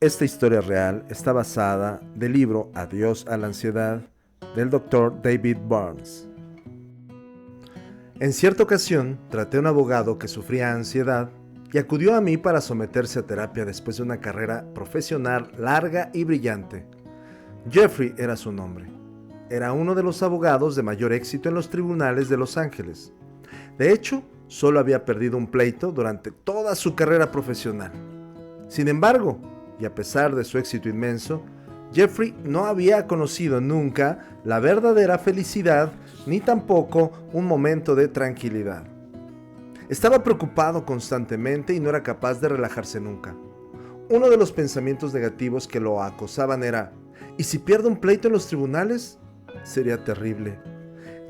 Esta historia real está basada del libro Adiós a la ansiedad del Dr. David Burns. En cierta ocasión, traté a un abogado que sufría ansiedad y acudió a mí para someterse a terapia después de una carrera profesional larga y brillante. Jeffrey era su nombre. Era uno de los abogados de mayor éxito en los tribunales de Los Ángeles. De hecho, solo había perdido un pleito durante toda su carrera profesional. Sin embargo, y a pesar de su éxito inmenso, Jeffrey no había conocido nunca la verdadera felicidad ni tampoco un momento de tranquilidad. Estaba preocupado constantemente y no era capaz de relajarse nunca. Uno de los pensamientos negativos que lo acosaban era: ¿y si pierdo un pleito en los tribunales? Sería terrible.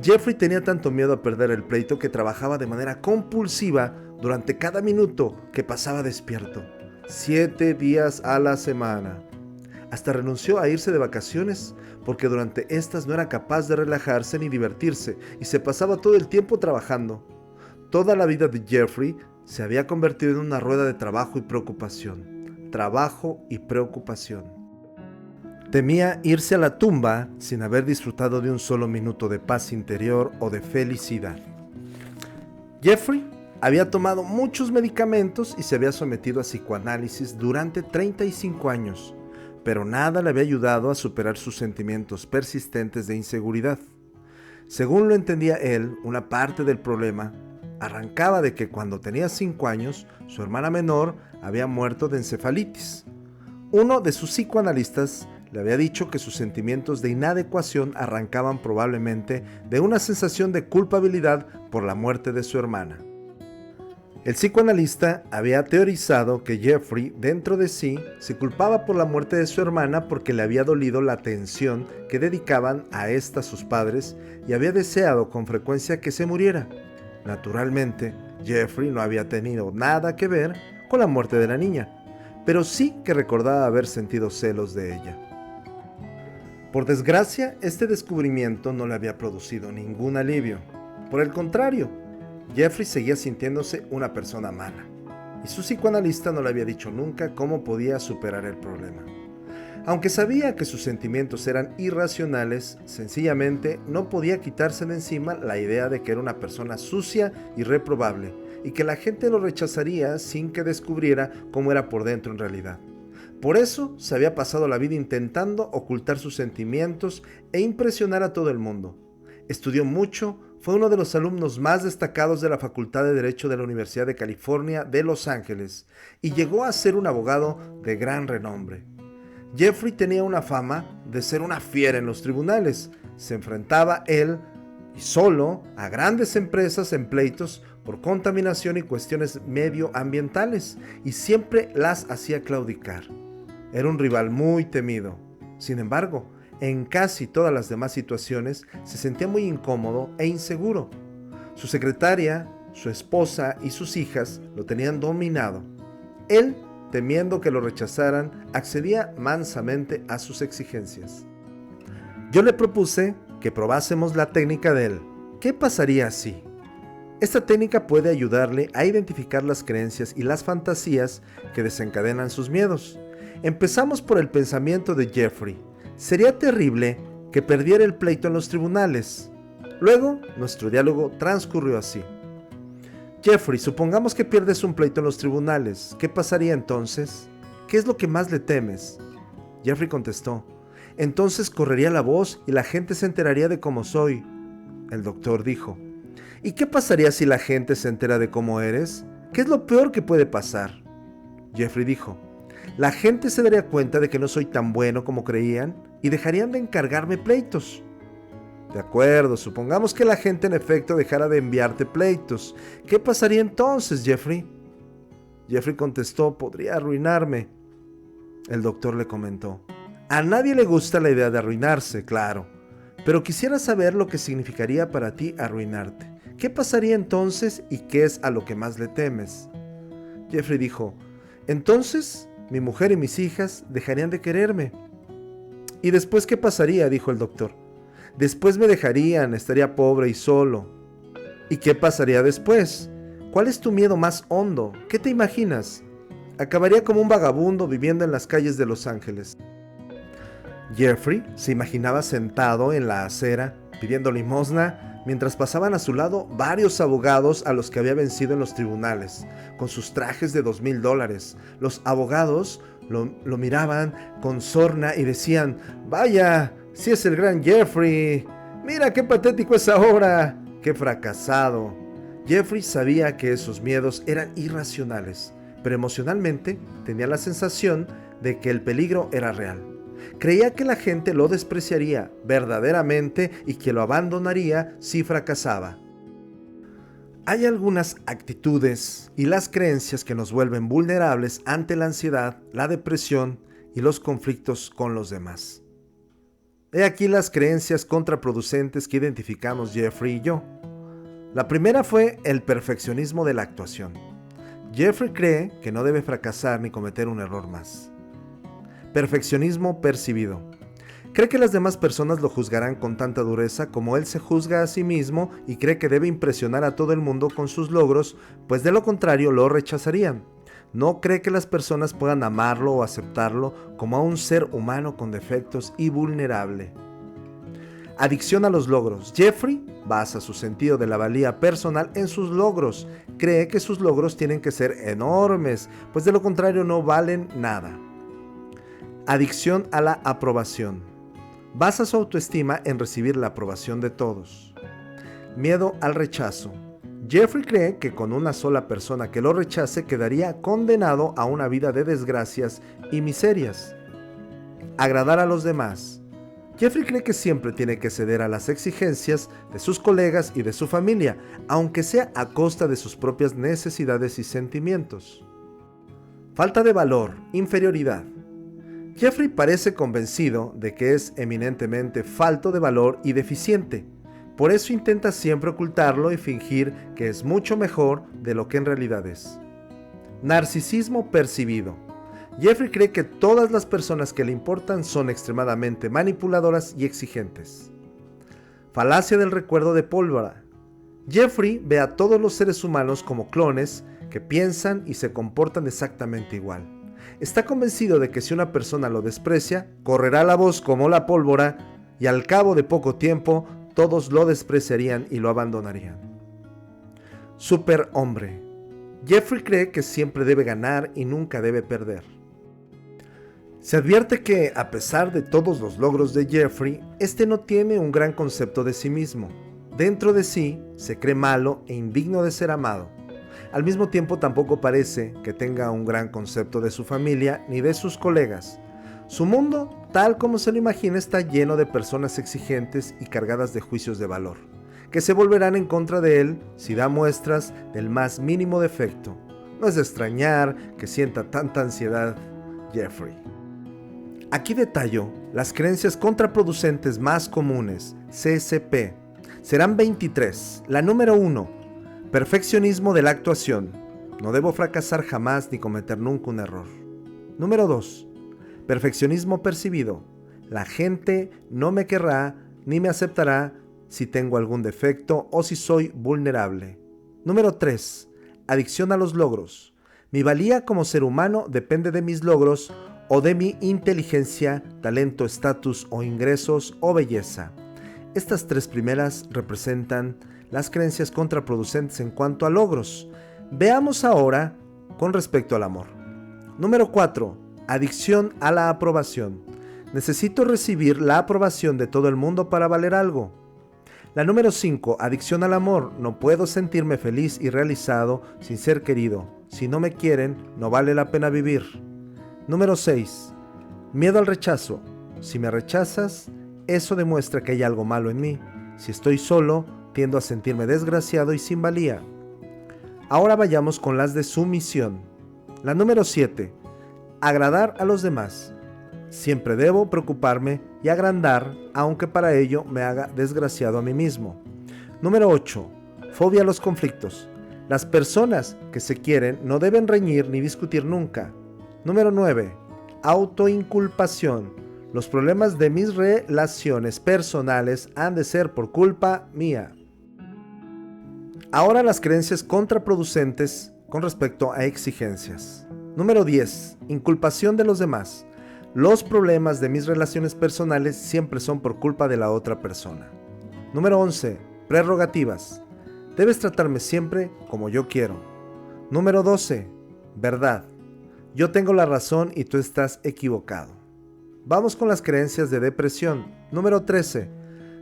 Jeffrey tenía tanto miedo a perder el pleito que trabajaba de manera compulsiva durante cada minuto que pasaba despierto, 7 días a la semana. Hasta renunció a irse de vacaciones porque durante estas no era capaz de relajarse ni divertirse y se pasaba todo el tiempo trabajando. Toda la vida de Jeffrey se había convertido en una rueda de trabajo y preocupación. Trabajo y preocupación. Temía irse a la tumba sin haber disfrutado de un solo minuto de paz interior o de felicidad. Jeffrey había tomado muchos medicamentos y se había sometido a psicoanálisis durante 35 años, pero nada le había ayudado a superar sus sentimientos persistentes de inseguridad. Según lo entendía él, una parte del problema arrancaba de que cuando tenía 5 años, su hermana menor había muerto de encefalitis. Uno de sus psicoanalistas le había dicho que sus sentimientos de inadecuación arrancaban probablemente de una sensación de culpabilidad por la muerte de su hermana. El psicoanalista había teorizado que Jeffrey, dentro de sí, se culpaba por la muerte de su hermana porque le había dolido la atención que dedicaban a esta sus padres y había deseado con frecuencia que se muriera. Naturalmente, Jeffrey no había tenido nada que ver con la muerte de la niña, pero sí que recordaba haber sentido celos de ella. Por desgracia, este descubrimiento no le había producido ningún alivio. Por el contrario, Jeffrey seguía sintiéndose una persona mala, y su psicoanalista no le había dicho nunca cómo podía superar el problema. Aunque sabía que sus sentimientos eran irracionales, sencillamente no podía quitarse de encima la idea de que era una persona sucia y reprobable, y que la gente lo rechazaría sin que descubriera cómo era por dentro en realidad. Por eso se había pasado la vida intentando ocultar sus sentimientos e impresionar a todo el mundo. Estudió mucho, fue uno de los alumnos más destacados de la Facultad de Derecho de la Universidad de California de Los Ángeles y llegó a ser un abogado de gran renombre. Jeffrey tenía una fama de ser una fiera en los tribunales. Se enfrentaba él y solo a grandes empresas en pleitos por contaminación y cuestiones medioambientales y siempre las hacía claudicar. Era un rival muy temido. Sin embargo, en casi todas las demás situaciones se sentía muy incómodo e inseguro. Su secretaria, su esposa y sus hijas lo tenían dominado. Él, temiendo que lo rechazaran, accedía mansamente a sus exigencias. Yo le propuse que probásemos la técnica del ¿qué pasaría si? Esta técnica puede ayudarle a identificar las creencias y las fantasías que desencadenan sus miedos. Empezamos por el pensamiento de Jeffrey. Sería terrible que perdiera el pleito en los tribunales. Luego, nuestro diálogo transcurrió así. Jeffrey, supongamos que pierdes un pleito en los tribunales. ¿Qué pasaría entonces? ¿Qué es lo que más le temes? Jeffrey contestó. Entonces correría la voz y la gente se enteraría de cómo soy. El doctor dijo. ¿Y qué pasaría si la gente se entera de cómo eres? ¿Qué es lo peor que puede pasar? Jeffrey dijo. La gente se daría cuenta de que no soy tan bueno como creían y dejarían de encargarme pleitos. De acuerdo, supongamos que la gente en efecto dejara de enviarte pleitos. ¿Qué pasaría entonces, Jeffrey? Jeffrey contestó, podría arruinarme. El doctor le comentó, a nadie le gusta la idea de arruinarse, claro, pero quisiera saber lo que significaría para ti arruinarte. ¿Qué pasaría entonces y qué es a lo que más le temes? Jeffrey dijo, entonces mi mujer y mis hijas dejarían de quererme. ¿Y después qué pasaría?, dijo el doctor. Después me dejarían, estaría pobre y solo. ¿Y qué pasaría después? ¿Cuál es tu miedo más hondo? ¿Qué te imaginas? Acabaría como un vagabundo viviendo en las calles de Los Ángeles. Jeffrey se imaginaba sentado en la acera, pidiendo limosna, mientras pasaban a su lado varios abogados a los que había vencido en los tribunales, con sus trajes de $2,000. Los abogados lo miraban con sorna y decían: «Vaya, si es el gran Jeffrey. Mira qué patético es ahora. Qué fracasado». Jeffrey sabía que esos miedos eran irracionales, pero emocionalmente tenía la sensación de que el peligro era real. Creía que la gente lo despreciaría verdaderamente y que lo abandonaría si fracasaba. Hay algunas actitudes y las creencias que nos vuelven vulnerables ante la ansiedad, la depresión y los conflictos con los demás. He aquí las creencias contraproducentes que identificamos Jeffrey y yo. La primera fue el perfeccionismo de la actuación. Jeffrey cree que no debe fracasar ni cometer un error más. Perfeccionismo percibido. Cree que las demás personas lo juzgarán con tanta dureza como él se juzga a sí mismo y cree que debe impresionar a todo el mundo con sus logros, pues de lo contrario lo rechazarían. No cree que las personas puedan amarlo o aceptarlo como a un ser humano con defectos y vulnerable. Adicción a los logros. Jeffrey basa su sentido de la valía personal en sus logros. Cree que sus logros tienen que ser enormes, pues de lo contrario no valen nada. Adicción a la aprobación. Basa su autoestima en recibir la aprobación de todos. Miedo al rechazo. Jeffrey cree que con una sola persona que lo rechace quedaría condenado a una vida de desgracias y miserias. Agradar a los demás. Jeffrey cree que siempre tiene que ceder a las exigencias de sus colegas y de su familia, aunque sea a costa de sus propias necesidades y sentimientos. Falta de valor, inferioridad. Jeffrey parece convencido de que es eminentemente falto de valor y deficiente. Por eso intenta siempre ocultarlo y fingir que es mucho mejor de lo que en realidad es. Narcisismo percibido. Jeffrey cree que todas las personas que le importan son extremadamente manipuladoras y exigentes. Falacia del recuerdo de pólvora. Jeffrey ve a todos los seres humanos como clones que piensan y se comportan exactamente igual. Está convencido de que si una persona lo desprecia, correrá la voz como la pólvora y al cabo de poco tiempo todos lo despreciarían y lo abandonarían. Superhombre. Jeffrey cree que siempre debe ganar y nunca debe perder. Se advierte que, a pesar de todos los logros de Jeffrey, este no tiene un gran concepto de sí mismo. Dentro de sí, se cree malo e indigno de ser amado. Al mismo tiempo, tampoco parece que tenga un gran concepto de su familia ni de sus colegas. Su mundo, tal como se lo imagina, está lleno de personas exigentes y cargadas de juicios de valor, que se volverán en contra de él si da muestras del más mínimo defecto. No es de extrañar que sienta tanta ansiedad Jeffrey. Aquí detallo las creencias contraproducentes más comunes, CSP. Serán 23. La número 1. Perfeccionismo de la actuación. No debo fracasar jamás ni cometer nunca un error. Número 2. Perfeccionismo percibido. La gente no me querrá ni me aceptará si tengo algún defecto o si soy vulnerable. Número 3. Adicción a los logros. Mi valía como ser humano depende de mis logros o de mi inteligencia, talento, estatus o ingresos o belleza. Estas tres primeras representan las creencias contraproducentes en cuanto a logros. Veamos ahora con respecto al amor. Número 4. Adicción a la aprobación. Necesito recibir la aprobación de todo el mundo para valer algo. La número 5. Adicción al amor. No puedo sentirme feliz y realizado sin ser querido. Si no me quieren, no vale la pena vivir. Número 6. Miedo al rechazo. Si me rechazas, eso demuestra que hay algo malo en mí. Si estoy solo, tiendo a sentirme desgraciado y sin valía. Ahora vayamos con las de sumisión. La número 7. Agradar a los demás. Siempre debo preocuparme y agrandar, aunque para ello me haga desgraciado a mí mismo. Número 8. Fobia a los conflictos. Las personas que se quieren no deben reñir ni discutir nunca. Número 9. Autoinculpación. Los problemas de mis relaciones personales han de ser por culpa mía. Ahora las creencias contraproducentes con respecto a exigencias. Número 10. Inculpación de los demás. Los problemas de mis relaciones personales siempre son por culpa de la otra persona. Número 11. Prerrogativas. Debes tratarme siempre como yo quiero. Número 12. Verdad. Yo tengo la razón y tú estás equivocado. Vamos con las creencias de depresión. Número 13.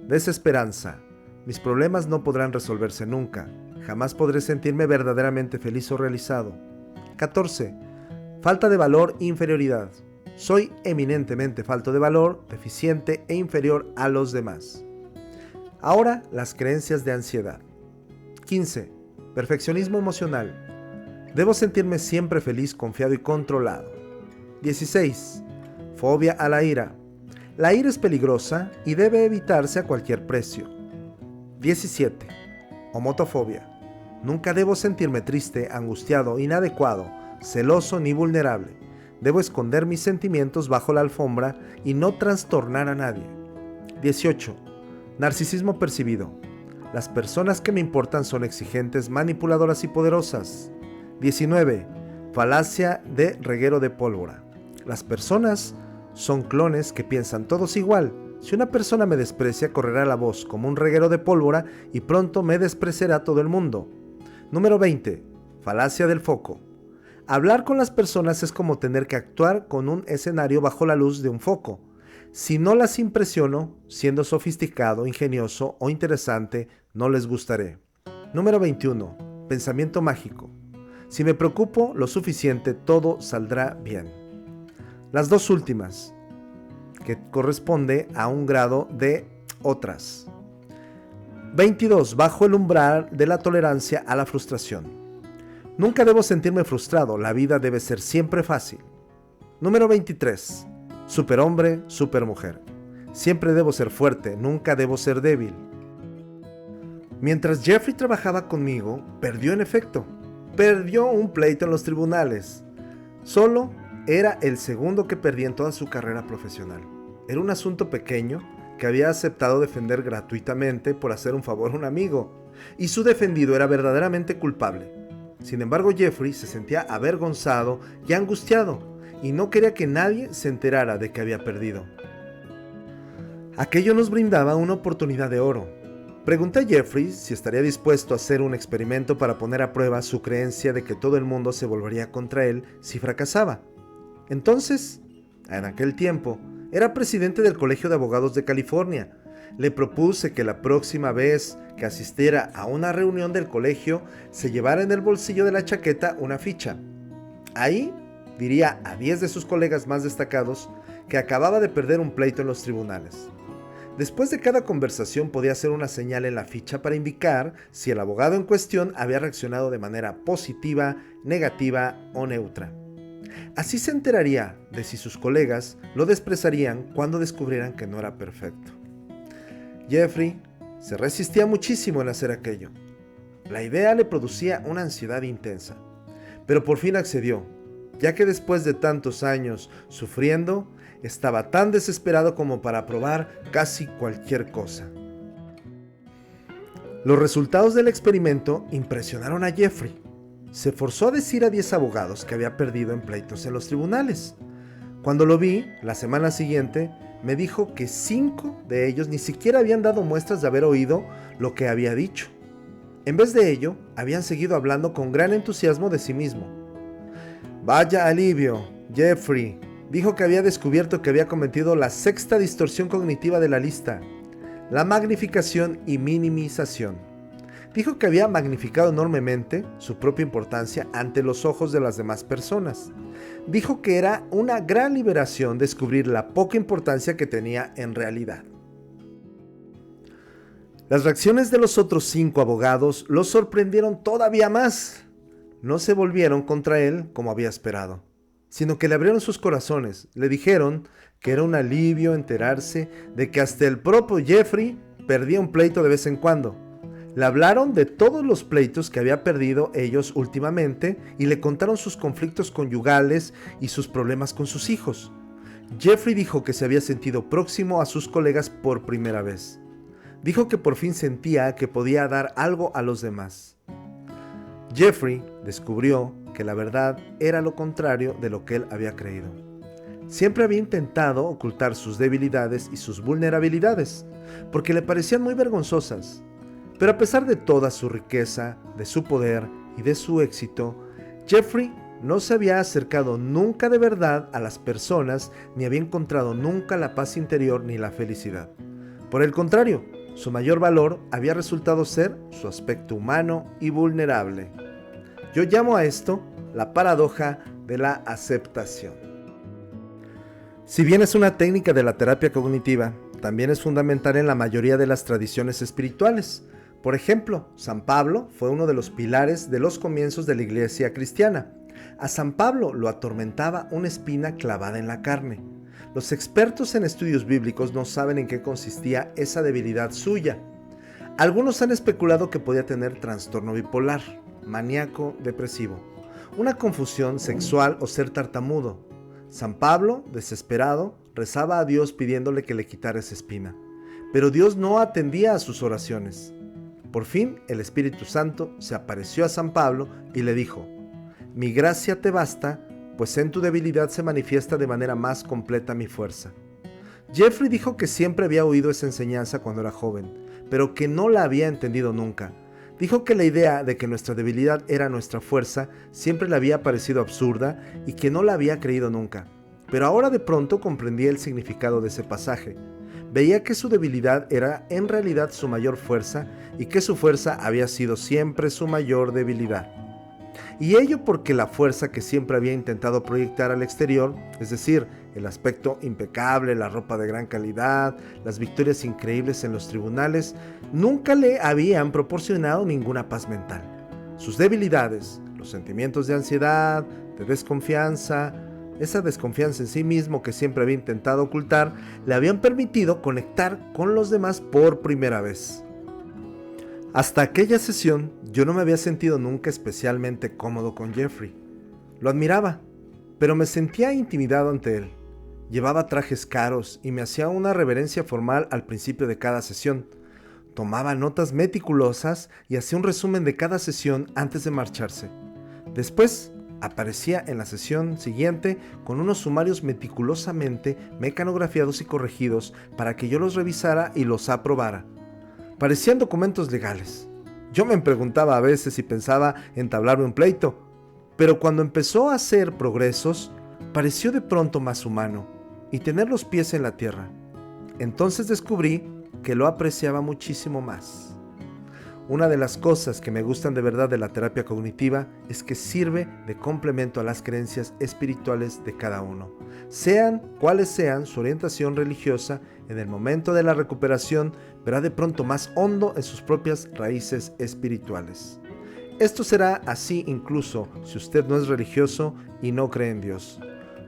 Desesperanza. Mis problemas no podrán resolverse nunca. Jamás podré sentirme verdaderamente feliz o realizado. 14. Falta de valor e inferioridad. Soy eminentemente falto de valor, deficiente e inferior a los demás. Ahora, las creencias de ansiedad. 15. Perfeccionismo emocional. Debo sentirme siempre feliz, confiado y controlado. 16. Fobia a la ira. La ira es peligrosa y debe evitarse a cualquier precio. 17. Homotofobia. Nunca debo sentirme triste, angustiado, inadecuado, celoso ni vulnerable. Debo esconder mis sentimientos bajo la alfombra y no trastornar a nadie. 18. Narcisismo percibido. Las personas que me importan son exigentes, manipuladoras y poderosas. 19. Falacia de reguero de pólvora. Las personas son clones que piensan todos igual. Si una persona me desprecia, correrá la voz como un reguero de pólvora y pronto me despreciará todo el mundo. Número 20. Falacia del foco. Hablar con las personas es como tener que actuar con un escenario bajo la luz de un foco. Si no las impresiono, siendo sofisticado, ingenioso o interesante, no les gustaré. Número 21. Pensamiento mágico. Si me preocupo lo suficiente, todo saldrá bien. Las dos últimas, que corresponde a un grado de otras. 22. Bajo el umbral de la tolerancia a la frustración. Nunca debo sentirme frustrado, la vida debe ser siempre fácil. Número 23. Superhombre, supermujer. Siempre debo ser fuerte, nunca debo ser débil. Mientras Jeffrey trabajaba conmigo, perdió en efecto. Perdió un pleito en los tribunales. Solo era el segundo que perdía en toda su carrera profesional. Era un asunto pequeño que había aceptado defender gratuitamente por hacer un favor a un amigo, y su defendido era verdaderamente culpable. Sin embargo, Jeffrey se sentía avergonzado y angustiado, y no quería que nadie se enterara de que había perdido. Aquello nos brindaba una oportunidad de oro. Pregunté a Jeffrey si estaría dispuesto a hacer un experimento para poner a prueba su creencia de que todo el mundo se volvería contra él si fracasaba. Entonces, en aquel tiempo, era presidente del Colegio de Abogados de California. Le propuse que la próxima vez que asistiera a una reunión del colegio se llevara en el bolsillo de la chaqueta una ficha. Ahí diría a 10 de sus colegas más destacados que acababa de perder un pleito en los tribunales. Después de cada conversación podía hacer una señal en la ficha para indicar si el abogado en cuestión había reaccionado de manera positiva, negativa o neutra. Así se enteraría de si sus colegas lo desprezarían cuando descubrieran que no era perfecto. Jeffrey se resistía muchísimo en hacer aquello. La idea le producía una ansiedad intensa, pero por fin accedió, ya que después de tantos años sufriendo, estaba tan desesperado como para probar casi cualquier cosa. Los resultados del experimento impresionaron a Jeffrey. Se forzó a decir a 10 abogados que había perdido en pleitos en los tribunales. Cuando lo vi, la semana siguiente, me dijo que 5 de ellos ni siquiera habían dado muestras de haber oído lo que había dicho. En vez de ello, habían seguido hablando con gran entusiasmo de sí mismo. Vaya alivio, Jeffrey dijo que había descubierto que había cometido la 6ª distorsión cognitiva de la lista, la magnificación y minimización. Dijo que había magnificado enormemente su propia importancia ante los ojos de las demás personas. Dijo que era una gran liberación descubrir la poca importancia que tenía en realidad. Las reacciones de los otros 5 abogados lo sorprendieron todavía más. No se volvieron contra él como había esperado, sino que le abrieron sus corazones. Le dijeron que era un alivio enterarse de que hasta el propio Jeffrey perdía un pleito de vez en cuando. Le hablaron de todos los pleitos que había perdido ellos últimamente y le contaron sus conflictos conyugales y sus problemas con sus hijos. Jeffrey dijo que se había sentido próximo a sus colegas por primera vez. Dijo que por fin sentía que podía dar algo a los demás. Jeffrey descubrió que la verdad era lo contrario de lo que él había creído. Siempre había intentado ocultar sus debilidades y sus vulnerabilidades, porque le parecían muy vergonzosas. Pero a pesar de toda su riqueza, de su poder y de su éxito, Jeffrey no se había acercado nunca de verdad a las personas, ni había encontrado nunca la paz interior ni la felicidad. Por el contrario, su mayor valor había resultado ser su aspecto humano y vulnerable. Yo llamo a esto la paradoja de la aceptación. Si bien es una técnica de la terapia cognitiva, también es fundamental en la mayoría de las tradiciones espirituales. Por ejemplo, San Pablo fue uno de los pilares de los comienzos de la iglesia cristiana. A San Pablo lo atormentaba una espina clavada en la carne. Los expertos en estudios bíblicos no saben en qué consistía esa debilidad suya. Algunos han especulado que podía tener trastorno bipolar, maníaco depresivo, una confusión sexual o ser tartamudo. San Pablo, desesperado, rezaba a Dios pidiéndole que le quitara esa espina, pero Dios no atendía a sus oraciones. Por fin, el Espíritu Santo se apareció a San Pablo y le dijo: «Mi gracia te basta, pues en tu debilidad se manifiesta de manera más completa mi fuerza». Jeffrey dijo que siempre había oído esa enseñanza cuando era joven, pero que no la había entendido nunca. Dijo que la idea de que nuestra debilidad era nuestra fuerza siempre le había parecido absurda y que no la había creído nunca. Pero ahora de pronto comprendía el significado de ese pasaje. Veía que su debilidad era en realidad su mayor fuerza y que su fuerza había sido siempre su mayor debilidad. Y ello porque la fuerza que siempre había intentado proyectar al exterior, es decir, el aspecto impecable, la ropa de gran calidad, las victorias increíbles en los tribunales, nunca le habían proporcionado ninguna paz mental. Sus debilidades, los sentimientos de ansiedad, de desconfianza, esa desconfianza en sí mismo que siempre había intentado ocultar, le habían permitido conectar con los demás por primera vez. Hasta aquella sesión, yo no me había sentido nunca especialmente cómodo con Jeffrey. Lo admiraba, pero me sentía intimidado ante él. Llevaba trajes caros y me hacía una reverencia formal al principio de cada sesión. Tomaba notas meticulosas y hacía un resumen de cada sesión antes de marcharse. Después, aparecía en la sesión siguiente con unos sumarios meticulosamente mecanografiados y corregidos para que yo los revisara y los aprobara. Parecían documentos legales. Yo me preguntaba a veces si pensaba entablar un pleito, pero cuando empezó a hacer progresos, pareció de pronto más humano y tener los pies en la tierra. Entonces descubrí que lo apreciaba muchísimo más. Una de las cosas que me gustan de verdad de la terapia cognitiva es que sirve de complemento a las creencias espirituales de cada uno. Sean cuales sean su orientación religiosa, en el momento de la recuperación verá de pronto más hondo en sus propias raíces espirituales. Esto será así incluso si usted no es religioso y no cree en Dios.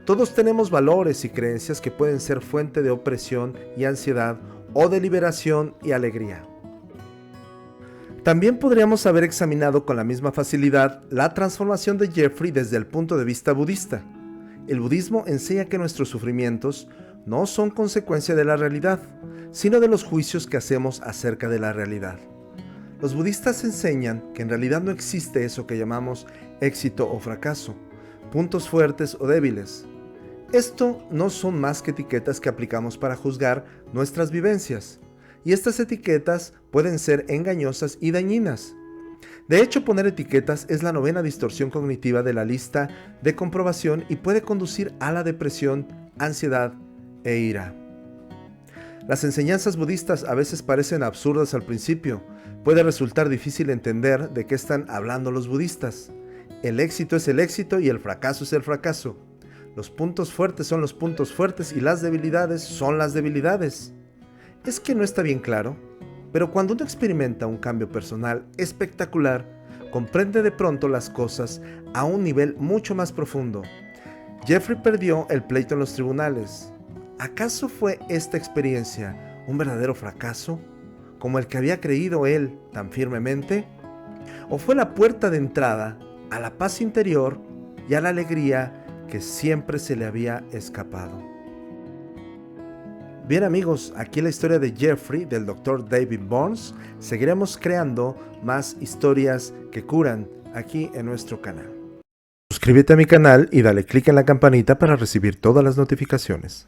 Todos tenemos valores y creencias que pueden ser fuente de opresión y ansiedad o de liberación y alegría. También podríamos haber examinado con la misma facilidad la transformación de Jeffrey desde el punto de vista budista. El budismo enseña que nuestros sufrimientos no son consecuencia de la realidad, sino de los juicios que hacemos acerca de la realidad. Los budistas enseñan que en realidad no existe eso que llamamos éxito o fracaso, puntos fuertes o débiles. Esto no son más que etiquetas que aplicamos para juzgar nuestras vivencias. Y estas etiquetas pueden ser engañosas y dañinas. De hecho, poner etiquetas es la novena distorsión cognitiva de la lista de comprobación y puede conducir a la depresión, ansiedad e ira. Las enseñanzas budistas a veces parecen absurdas al principio. Puede resultar difícil entender de qué están hablando los budistas. El éxito es el éxito y el fracaso es el fracaso. Los puntos fuertes son los puntos fuertes y las debilidades son las debilidades. Es que no está bien claro, pero cuando uno experimenta un cambio personal espectacular, comprende de pronto las cosas a un nivel mucho más profundo. Jeffrey perdió el pleito en los tribunales. ¿Acaso fue esta experiencia un verdadero fracaso, como el que había creído él tan firmemente? ¿O fue la puerta de entrada a la paz interior y a la alegría que siempre se le había escapado? Bien amigos, aquí la historia de Jeffrey del Dr. David Burns. Seguiremos creando más historias que curan aquí en nuestro canal. Suscríbete a mi canal y dale click en la campanita para recibir todas las notificaciones.